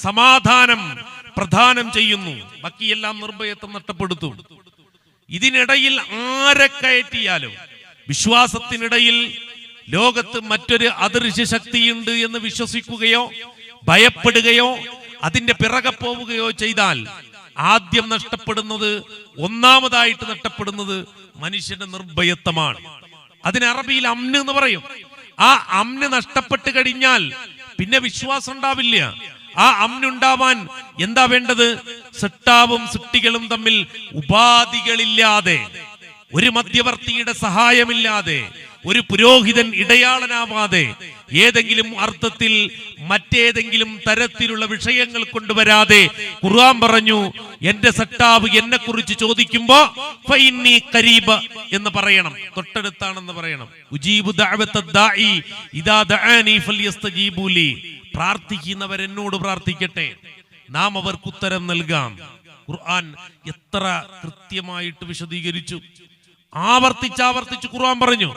സമാധാനം പ്രദാനം ചെയ്യുന്നു. ബാക്കിയെല്ലാം നിർഭയത്വം നഷ്ടപ്പെടുത്തും. ഇതിനിടയിൽ ആരെ കയറ്റിയാലും, വിശ്വാസത്തിനിടയിൽ ലോകത്ത് മറ്റൊരു അദൃശ്യ ശക്തിയുണ്ട് എന്ന് വിശ്വസിക്കുകയോ ഭയപ്പെടുകയോ അതിന്റെ പിറകെ പോവുകയോ ചെയ്താൽ ആദ്യം നഷ്ടപ്പെടുന്നത്, ഒന്നാമതായിട്ട് നഷ്ടപ്പെടുന്നത് മനുഷ്യന്റെ നിർഭയത്വമാണ്. അതിന് അറബിയിൽ അമ്ന് എന്ന് പറയും. ആ അമ്ന് നഷ്ടപ്പെട്ട് കഴിഞ്ഞാൽ പിന്നെ വിശ്വാസം ഉണ്ടാവില്ല. ആ അമ്നുണ്ടാവാൻ എന്താ വേണ്ടത്? സട്ടാവും സിട്ടികളും തമ്മിൽ ഉപാധികളില്ലാതെ, ഒരു മധ്യവർത്തിയുടെ സഹായമില്ലാതെ, ഒരു പുരോഹിതൻ ഇടയാളനാവാതെ, ഏതെങ്കിലും അർത്ഥത്തിൽ മറ്റേതെങ്കിലും തരത്തിലുള്ള വിഷയങ്ങൾ കൊണ്ടുവരാതെ ഖുർആൻ പറഞ്ഞു, എന്റെ സട്ടാവ് എന്നെ കുറിച്ച് ചോദിക്കുമ്പോ ഫഇന്നി ഖരീബ് എന്ന് പറയണം, തൊട്ടടുത്താണെന്ന് പറയണം. ഉജീബു ദഅവത ദാഇ ഇദാ ദഅാനി ഫൽയസ്തജീബു ലി. പ്രാർത്ഥിക്കുന്നവരെന്നോട് പ്രാർത്ഥിക്കട്ടെ, നാം അവർക്ക് ഉത്തരം നൽകാം. ഖുർആൻ എത്ര കൃത്യമായിട്ട് വിശദീകരിച്ചു. ആവർത്തിച്ചാവർത്തിച്ച് ഖുർആൻ പറഞ്ഞു.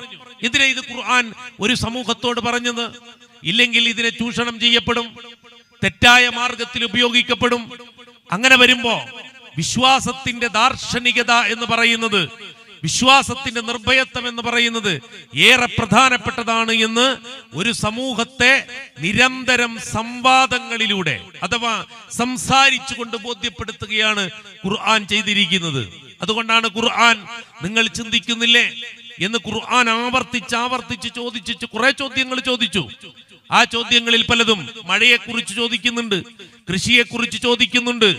ഇതിനെ ഇത് ഖുർആൻ ഒരു സമൂഹത്തോട് പറഞ്ഞത്, ഇല്ലെങ്കിൽ ഇതിനെ ചൂഷണം ചെയ്യപ്പെടും, തെറ്റായ മാർഗത്തിൽ ഉപയോഗിക്കപ്പെടും. അങ്ങനെ വരുമ്പോ വിശ്വാസത്തിന്റെ ദാർശനികത എന്ന് പറയുന്നത്, വിശ്വാസത്തിന്റെ നിർഭയത്വം എന്ന് പറയുന്നത് ഏറെ പ്രധാനപ്പെട്ടതാണ് എന്ന് ഒരു സമൂഹത്തെ നിരന്തരം സംവാദങ്ങളിലൂടെ അഥവാ സംസാരിച്ചു കൊണ്ട് ബോധ്യപ്പെടുത്തുകയാണ് ഖുർആൻ ചെയ്തിരിക്കുന്നത്. അതുകൊണ്ടാണ് ഖുർആൻ, നിങ്ങൾ ചിന്തിക്കുന്നില്ലേ എന്ന് ഖുർആൻ ആവർത്തിച്ച് ചോദിച്ചു കുറെ ചോദ്യങ്ങൾ ചോദിച്ചു. ആ ചോദ്യങ്ങളിൽ പലതും മഴയെക്കുറിച്ച് ചോദിക്കുന്നുണ്ട്, കൃഷിയെക്കുറിച്ച് ചോദിക്കുന്നുണ്ട്.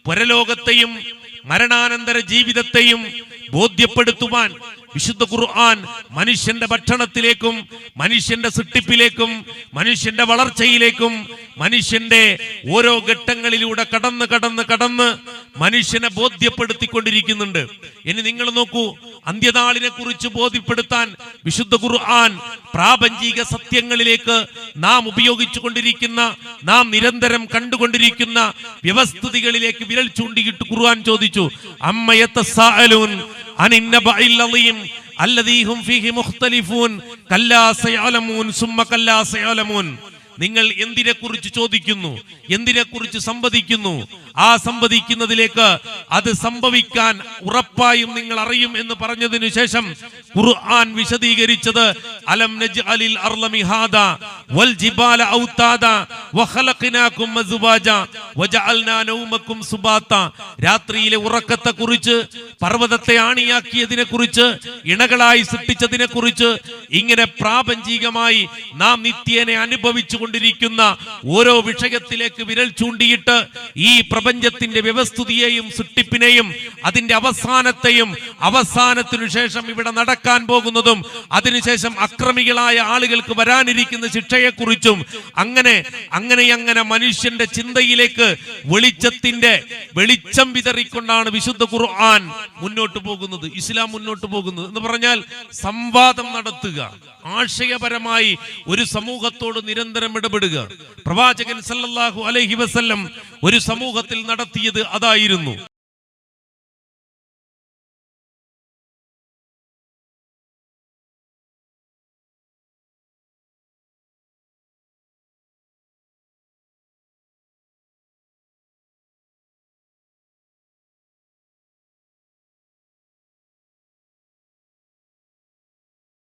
പരലോകത്തെയും മരണാനന്തര ജീവിതത്തെയും ബോധ്യപ്പെടുത്തുവാൻ വിശുദ്ധ ഖുർആൻ മനുഷ്യന്റെ ഭക്ഷണത്തിലേക്കും മനുഷ്യന്റെ സൃഷ്ടിപ്പിലേക്കും മനുഷ്യന്റെ വളർച്ചയിലേക്കും മനുഷ്യന്റെ ഓരോ ഘട്ടങ്ങളിലൂടെ കടന്ന് മനുഷ്യനെ ബോധ്യപ്പെടുത്തിക്കൊണ്ടിരിക്കുന്നുണ്ട്. ഇനി നിങ്ങൾ നോക്കൂ, അന്ത്യനാളിനെ കുറിച്ച് ബോധ്യപ്പെടുത്താൻ വിശുദ്ധ ഖുർആൻ പ്രാപഞ്ചിക സത്യങ്ങളിലേക്ക് നാം ഉപയോഗിച്ചു കൊണ്ടിരിക്കുന്ന, നാം നിരന്തരം കണ്ടുകൊണ്ടിരിക്കുന്ന വ്യവസ്ഥിതികളിലേക്ക് വിരൽ ചൂണ്ടിയിട്ട് ഖുർആൻ ചോദിച്ചു, അമ്മയതസാഅലൂൻ അനിന്നബഇൽ അളീം അല്ലദീ ഹും ഫീഹി മുഖ്തലിഫൂൻ കല്ലാ സയഅലമൂൻ സുമ്മ കല്ലാ സയഅലമൂൻ. നിങ്ങൾ എന്തിനെ കുറിച്ച് ചോദിക്കുന്നു, എന്തിനെ കുറിച്ച് സംവദിക്കുന്നു, ആ സംവദിക്കുന്നതിലേക്ക് അത് സംഭവിക്കാൻ ഉറപ്പായും നിങ്ങൾ അറിയും എന്ന് പറഞ്ഞതിനു ശേഷം ഖുർആൻ വിശദീകരിച്ചത് അലം നജ്അലിൽ അർള മിഹാദ വൽ ജിബാല ഔതാദ വഖലഖനാകും അസ്വാജ വജഅൽനാ നൗമകും സുബാത. രാത്രിയിലെ ഉറക്കത്തെക്കുറിച്ച്, പർവ്വതത്തെ ആണിയാക്കിയതിനെ കുറിച്ച്, ഇണകളായി സൃഷ്ടിച്ചതിനെ കുറിച്ച്, ഇങ്ങനെ പ്രാപഞ്ചികമായി നാം നിത്യേന അനുഭവിച്ചു കൊണ്ടിരിക്കുന്ന ഓരോ വിഷയത്തിലേക്ക് വിരൽ ചൂണ്ടിയിട്ട് ഈ പ്രപഞ്ചത്തിന്റെ വ്യവസ്ഥിതിയെയും സൃഷ്ടിപ്പിനെയും അതിന്റെ അവസാനത്തെയും അവസാനത്തിനു ശേഷം ഇവിടെ നടക്കാൻ പോകുന്നതും അതിനുശേഷം അക്രമികളായ ആളുകൾക്ക് വരാനിരിക്കുന്ന ശിക്ഷയെക്കുറിച്ചും അങ്ങനെ മനുഷ്യന്റെ ചിന്തയിലേക്ക് വെളിച്ചം വിതറിക്കൊണ്ടാണ് വിശുദ്ധ ഖുർആൻ മുന്നോട്ട് പോകുന്നത്, ഇസ്ലാം മുന്നോട്ട് പോകുന്നത്. എന്ന് പറഞ്ഞാൽ സംവാദം നടത്തുക, ആശയപരമായി ഒരു സമൂഹത്തോട് നിരന്തരം ഇടപെടുക. പ്രവാചകൻ സല്ലല്ലാഹു അലൈഹി വസല്ലം ഒരു സമൂഹത്തിൽ നടത്തിയത് അതായിരുന്നു.